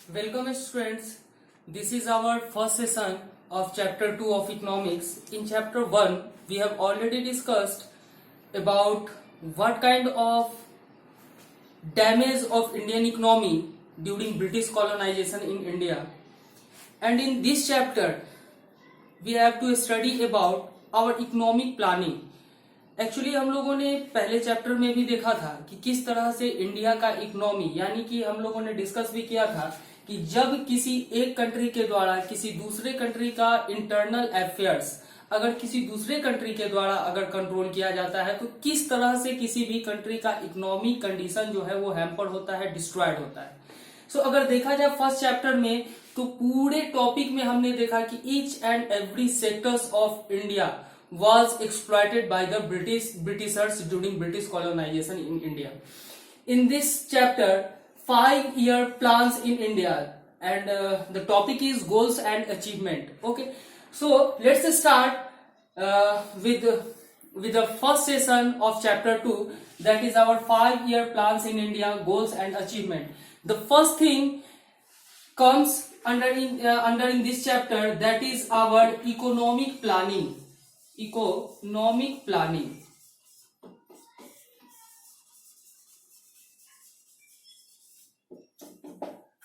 Welcome students. This is our first session of chapter 2 of economics. In chapter 1 we have already discussed about what kind of damage of Indian economy during British colonization in India. And in this chapter we have to study about our economic planning. Actually हम लोगों ने पहले chapter में भी देखा था कि किस तरह से इंडिया का इकोनॉमी, यानी कि हम लोगों ने डिस्कस भी किया था कि जब किसी एक कंट्री के द्वारा किसी दूसरे कंट्री का इंटरनल अफेयर्स अगर किसी दूसरे कंट्री के द्वारा अगर कंट्रोल किया जाता है तो किस तरह से किसी भी कंट्री का इकोनॉमिक कंडीशन जो है वो हैम्पर होता है, डिस्ट्रॉयड होता है। सो अगर देखा जाए फर्स्ट चैप्टर में तो पूरे टॉपिक में हमने देखा कि each and every sectors of India was exploited by the Britishers during British colonization in India. In this chapter, 5-year plans in India, and the topic is goals and achievement. Okay, so let's start with the first session of chapter 2. That is our 5-year plans in India, goals and achievement. The first thing comes under in this chapter, that is our economic planning. Economic planning.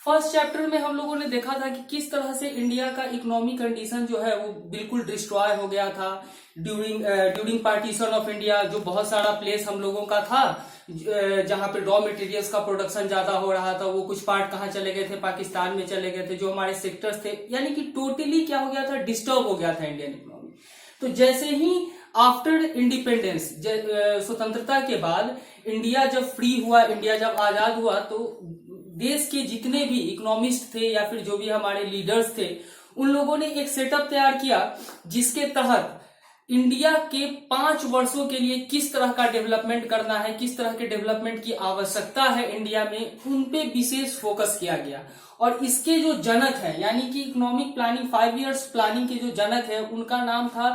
First chapter में हम लोगों ने देखा था कि किस तरह से इंडिया का इकोनॉमिक कंडीशन जो है वो बिल्कुल डिस्ट्रॉय हो गया था ड्यूरिंग पार्टीशन ऑफ इंडिया। जो बहुत सारा प्लेस हम लोगों का था जहां पे रॉ मटेरियल्स का प्रोडक्शन ज्यादा हो रहा था, वो कुछ पार्ट कहाँ चले गए थे, पाकिस्तान में चले गए थे। जो हमारे सेक्टर्स थे, यानी कि टोटली क्या हो गया था, डिस्टर्ब हो गया था इंडियन इकोनॉमी। तो जैसे ही आफ्टर इंडिपेंडेंस, स्वतंत्रता के बाद इंडिया जब फ्री हुआ, इंडिया जब आजाद हुआ, तो देश के जितने भी इकोनॉमिस्ट थे या फिर जो भी हमारे लीडर्स थे, उन लोगों ने एक सेटअप तैयार किया जिसके तहत इंडिया के 5 वर्षों के लिए किस तरह का डेवलपमेंट करना है, किस तरह के डेवलपमेंट की आवश्यकता है इंडिया में, उन पे विशेष फोकस किया गया। और इसके जो जनक है, यानी कि इकोनॉमिक प्लानिंग 5 इयर्स प्लानिंग के जो जनक है, उनका नाम था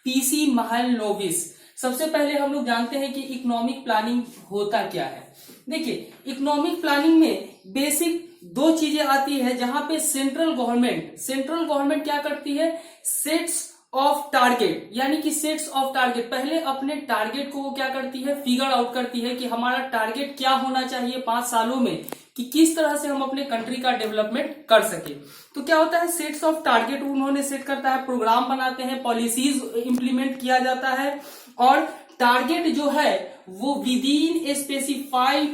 पीसी महालनोबिस। सबसे पहले हम लोग जानते हैं कि इकोनॉमिक प्लानिंग होता क्या है। देखिए, इकोनॉमिक प्लानिंग में बेसिक 2 चीजें आती है, जहां पे सेंट्रल गवर्नमेंट क्या करती है, सेट्स ऑफ टारगेट, यानी कि सेट्स ऑफ टारगेट, पहले अपने टारगेट को वो क्या करती है, फिगर आउट करती है कि हमारा टारगेट क्या होना चाहिए 5 सालों में, कि किस तरह से हम अपने कंट्री का डेवलपमेंट कर सके। तो क्या होता है, सेट्स ऑफ टारगेट उन्होंने सेट करता है, प्रोग्राम बनाते हैं, पॉलिसीज इंप्लीमेंट किया जाता है, और टारगेट जो है वो विद इन स्पेसिफाइड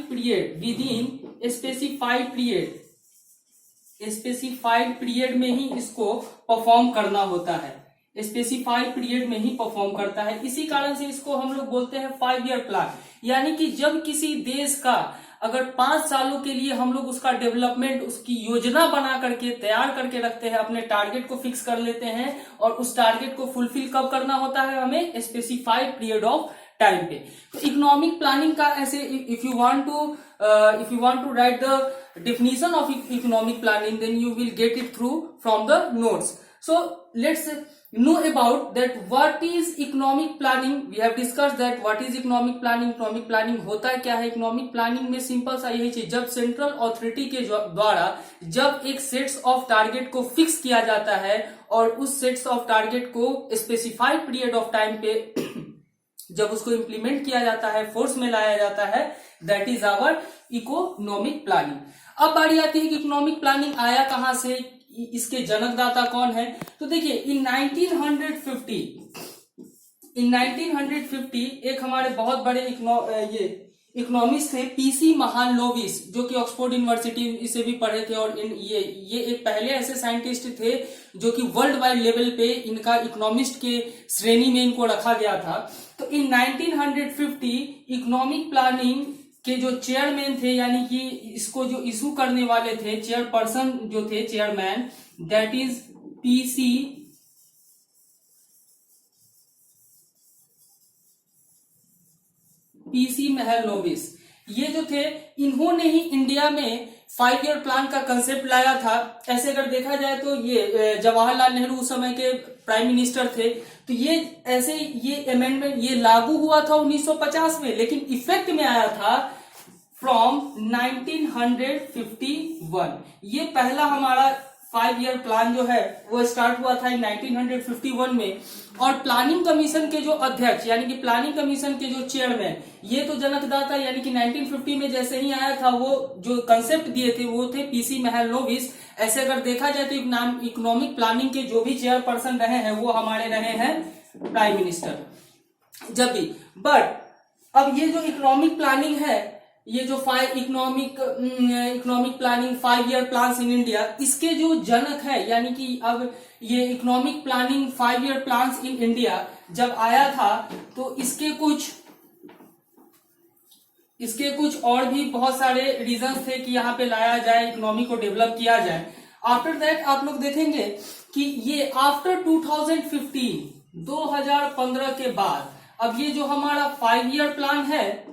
पीरियड में ही इसको परफॉर्म करना होता है, स्पेसिफाइड पीरियड में ही परफॉर्म करता है। इसी कारण से इसको हम लोग बोलते हैं 5 ईयर प्लान। यानी कि जब किसी देश का अगर 5 सालों के लिए हम लोग उसका डेवलपमेंट, उसकी योजना बना करके तैयार करके रखते हैं, अपने टारगेट को फिक्स कर लेते हैं, और उस टारगेट को फुलफिल कब करना होता है हमें, स्पेसिफाइड पीरियड ऑफ टाइम पे। तो इकोनॉमिक प्लानिंग का ऐसे, if you want to write the definition of economic planning, then you will get it through from the notes. So let's know about that what is economic planning. We have discussed that what is economic planning. economic planning होता क्या है। economic planning में simple सा यही चीज, जब central authority के द्वारा जब एक सेट्स ऑफ टारगेट को फिक्स किया जाता है और उस सेट्स ऑफ टारगेट को स्पेसिफाइड पीरियड ऑफ टाइम पे जब उसको इंप्लीमेंट किया जाता है, फोर्स में लाया जाता है, that is our economic planning. अब बारी आती है कि इकोनॉमिक प्लानिंग आया कहां से, इसके जनकदाता कौन है। तो देखिए, इन 1950 एक हमारे बहुत बड़े इकोनॉमिस्ट थे, पीसी महालनोबिस, जो कि ऑक्सफोर्ड यूनिवर्सिटी से भी पढ़े थे, और ये एक पहले ऐसे साइंटिस्ट थे जो कि वर्ल्ड वाइड लेवल पे इनका इकोनॉमिस्ट के श्रेणी में इनको रखा गया था। तो इन 1950 इकोनॉमिक प्लानिंग के जो चेयरमैन थे, यानी कि इसको जो इशू करने वाले थे, चेयरपर्सन जो थे, chairman, that is PC Mahalanobis. ये जो थे, इन्होंने ही इंडिया में 5 ईयर प्लान का कंसेप्ट लाया था। ऐसे अगर देखा जाए तो ये जवाहरलाल नेहरू उस समय के प्राइम मिनिस्टर थे, तो ये अमेंडमेंट ये लागू हुआ था 1950 में, लेकिन इफेक्ट में आया था फ्रॉम 1951। ये पहला हमारा 5 ईयर प्लान जो है वो स्टार्ट हुआ था 1951 में। और प्लानिंग कमीशन के जो अध्यक्ष यानी कि प्लानिंग कमीशन के जो चेयरमैन, ये तो जनकदाता यानी कि 1950 में जैसे ही आया था, वो जो कंसेप्ट दिए थे वो थे पीसी महलनोबिस। ऐसे अगर देखा जाए तो इकोनॉमिक प्लानिंग के जो भी चेयरपर्सन रहे हैं वो हमारे रहे हैं प्राइम मिनिस्टर जब भी। बट अब ये जो इकोनॉमिक प्लानिंग है, ये जो economic planning 5 year plan in India, इसके जो जनक है यानी कि अब ये economic planning 5 year plan in India जब आया था तो इसके कुछ और भी बहुत सारे रीजंस थे कि यहाँ पे लाया जाए, इकोनॉमी को डेवलप किया जाए। आफ्टर दैट आप लोग देखेंगे कि ये आफ्टर 2015 के बाद अब ये जो हमारा 5 ईयर प्लान है,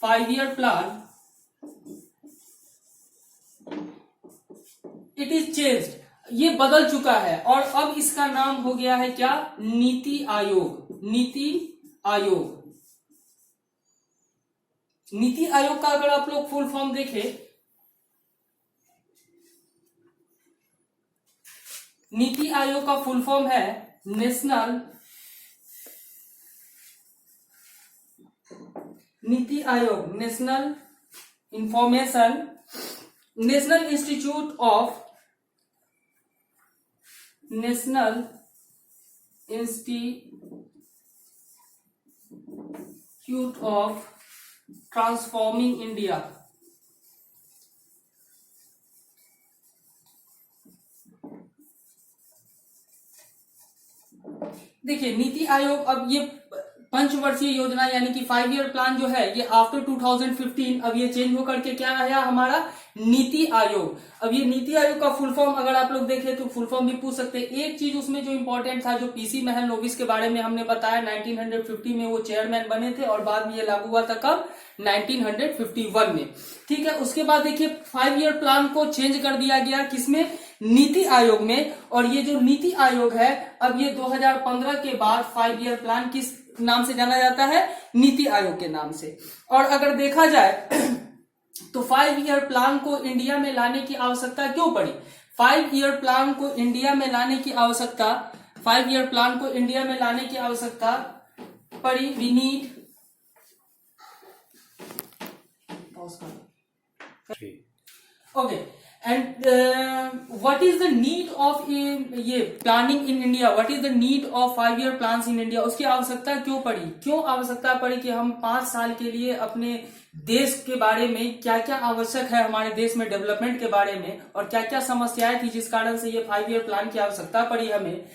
5 year plan, it is changed, ये बदल चुका है और अब इसका नाम हो गया है क्या, नीति आयोग। नीति आयोग का अगर आप लोग फुल फॉर्म देखें, नीति आयोग का फुल फॉर्म है national institute of transforming India. देखिए नीति आयोग, अब ये पंचवर्षीय योजना यानी कि 5 ईयर प्लान जो है ये आफ्टर 2015 अब ये चेंज होकर के क्या आया हमारा, नीति आयोग। अब ये नीति आयोग का फुल फॉर्म अगर आप लोग देखें तो फुल फॉर्म भी पूछ सकते हैं। एक चीज उसमें जो इंपॉर्टेंट था, जो पीसी महलनोबिस के बारे में हमने बताया, 1950 में वो चेयरमैन बने थे और बाद में ये लागू हुआ था कब, 1951 में। ठीक है, उसके बाद देखिए 5 ईयर प्लान को चेंज कर दिया गया, किसमें, नीति आयोग में। और ये जो नीति आयोग है अब ये 2015 के बाद 5 ईयर प्लान किस नाम से जाना जाता है, नीति आयोग के नाम से। और अगर देखा जाए तो 5 ईयर प्लान को इंडिया में लाने की आवश्यकता क्यों पड़ी, 5 ईयर प्लान को इंडिया में लाने की आवश्यकता, 5 ईयर प्लान को इंडिया में लाने की आवश्यकता पड़ी, we need, okay, and what is the need of ये planning in India, what is the need of 5 year plans in India, उसकी आवश्यकता क्यों पड़ी, क्यों आवश्यकता पड़ी कि हम 5 साल के लिए अपने देश के बारे में क्या क्या आवश्यक है, हमारे देश में डेवलपमेंट के बारे में और क्या क्या समस्याएं थी जिस कारण से ये 5 ईयर प्लान की आवश्यकता पड़ी हमें।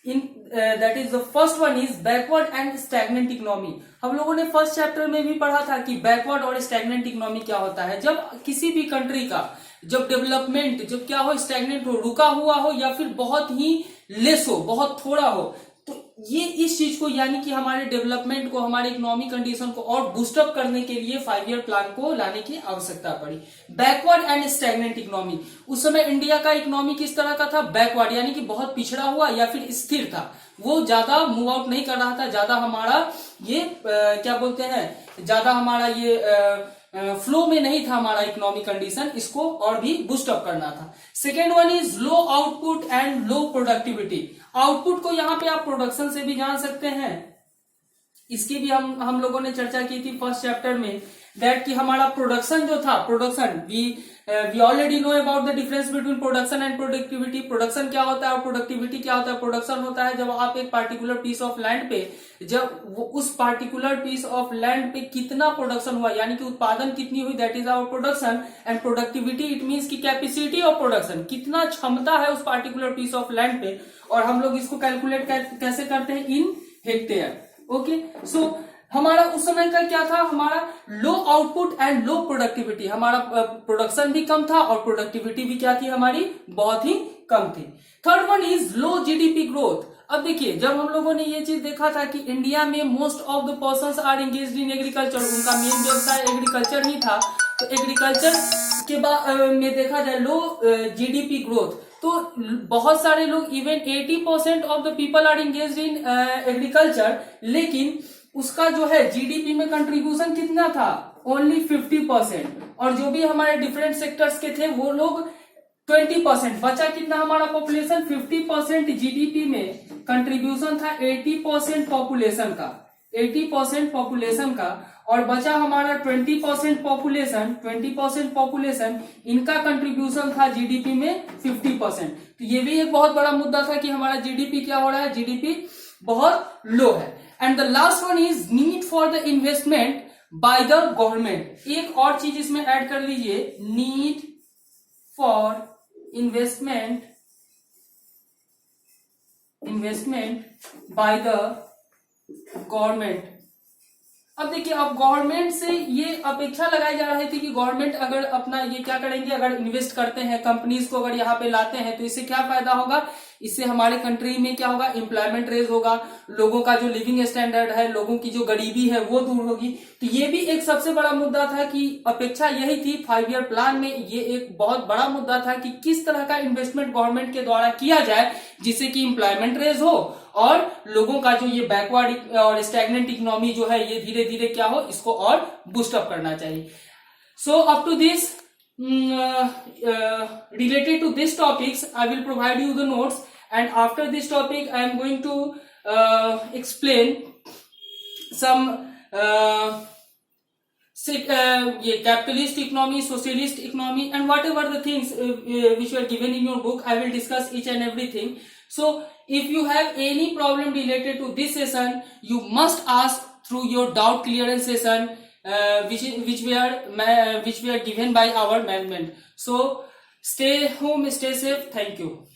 In that is the first one is backward and stagnant economy. हम लोगों ने फर्स्ट चैप्टर में भी पढ़ा था कि बैकवर्ड और स्टैग्नेंट इकोनॉमी क्या होता है। जब किसी भी कंट्री का जब डेवलपमेंट जब क्या हो, स्टैग्नेंट हो, रुका हुआ हो या फिर बहुत ही लेस हो, बहुत थोड़ा हो, तो ये इस चीज को यानी कि हमारे डेवलपमेंट को, हमारे इकोनॉमिक कंडीशन को और बूस्टअप करने के लिए 5 ईयर प्लान को लाने की आवश्यकता पड़ी। बैकवर्ड एंड स्टैग्नेंट इकोनॉमी, उस समय इंडिया का इकोनॉमी किस तरह का था, बैकवर्ड यानी कि बहुत पिछड़ा हुआ या फिर स्थिर था, वो ज्यादा मूव आउट नहीं कर रहा था, ज्यादा हमारा ये क्या बोलते हैं, ज्यादा हमारा ये फ्लो में नहीं था हमारा इकोनॉमिक कंडीशन, इसको और भी बूस्टअप करना था। Second one is low output and low productivity. Output को यहाँ पे आप प्रोडक्शन से भी जान सकते हैं, इसकी भी हम लोगों ने चर्चा की थी फर्स्ट चैप्टर में, दैट कि हमारा प्रोडक्शन जो था, production we already know about the difference between production and productivity. Production क्या होता है और प्रोडक्टिविटी क्या होता है। प्रोडक्शन होता है जब आप एक पार्टिकुलर पीस ऑफ लैंड पे, जब वो उस पार्टिकुलर पीस ऑफ लैंड पे कितना प्रोडक्शन हुआ यानी कि उत्पादन कितनी हुई, that is our production. And productivity it means की कैपेसिटी ऑफ प्रोडक्शन, कितना क्षमता है उस पार्टिकुलर पीस ऑफ लैंड पे, और हम लोग इसको कैलकुलेट कैसे करते हैं, इन हेक्टेयर। ओके, सो हमारा उस समय का क्या था, हमारा low output and low productivity, हमारा प्रोडक्शन भी कम था और प्रोडक्टिविटी भी क्या थी हमारी, बहुत ही कम थी। Third one is low GDP growth. अब देखिए जब हम लोगों ने ये चीज देखा था कि इंडिया में most of the persons are engaged in agriculture, उनका मेन व्यवसाय एग्रीकल्चर ही था, तो एग्रीकल्चर के बाद में देखा जाए लो जीडीपी ग्रोथ, तो बहुत सारे लोग, even 80% of the people are engaged in agriculture, लेकिन उसका जो है जीडीपी में कंट्रीब्यूशन कितना था, ओनली 50%, और जो भी हमारे डिफरेंट सेक्टर्स के थे वो लोग 20%। बचा कितना हमारा पॉपुलेशन? 50% जीडीपी में कंट्रीब्यूशन था 80% पॉपुलेशन का, 80% पॉपुलेशन का, और बचा हमारा 20% पॉपुलेशन, 20% पॉपुलेशन, इनका कंट्रीब्यूशन था जीडीपी में 50%। तो ये भी एक बहुत बड़ा मुद्दा था कि हमारा जीडीपी क्या हो रहा है, जीडीपी बहुत लो है। And the last one is need for the investment by the government. एक और चीज इसमें ऐड कर लीजिए, need for investment by the government. अब देखिए, अब गवर्नमेंट से ये अपेक्षा लगाई जा रही थी कि गवर्नमेंट अगर अपना ये क्या करेंगे, अगर इन्वेस्ट करते हैं, कंपनीज को अगर यहाँ पे लाते हैं तो इससे क्या फायदा होगा, इससे हमारे कंट्री में क्या होगा, एम्प्लॉयमेंट रेज होगा, लोगों का जो लिविंग स्टैंडर्ड है, लोगों की जो गरीबी है वो दूर होगी। तो ये भी एक सबसे बड़ा मुद्दा था कि अपेक्षा यही थी 5 ईयर प्लान में, ये एक बहुत बड़ा मुद्दा था कि किस तरह का इन्वेस्टमेंट गवर्नमेंट के द्वारा किया जाए जिससे कि एम्प्लॉयमेंट रेज हो और लोगों का जो ये बैकवर्ड और स्टैग्नेंट इकोनॉमी जो है ये धीरे धीरे क्या हो, इसको और बूस्ट अप करना चाहिए। So up to this related to this topics I will provide you the notes, and after this topic I am going to explain some ये capitalist economy, socialist economy, and whatever the things which were given in your book, I will discuss each and everything. So if you have any problem related to this session, you must ask through your doubt clearance session, which were given by our management. So stay home, stay safe. Thank you.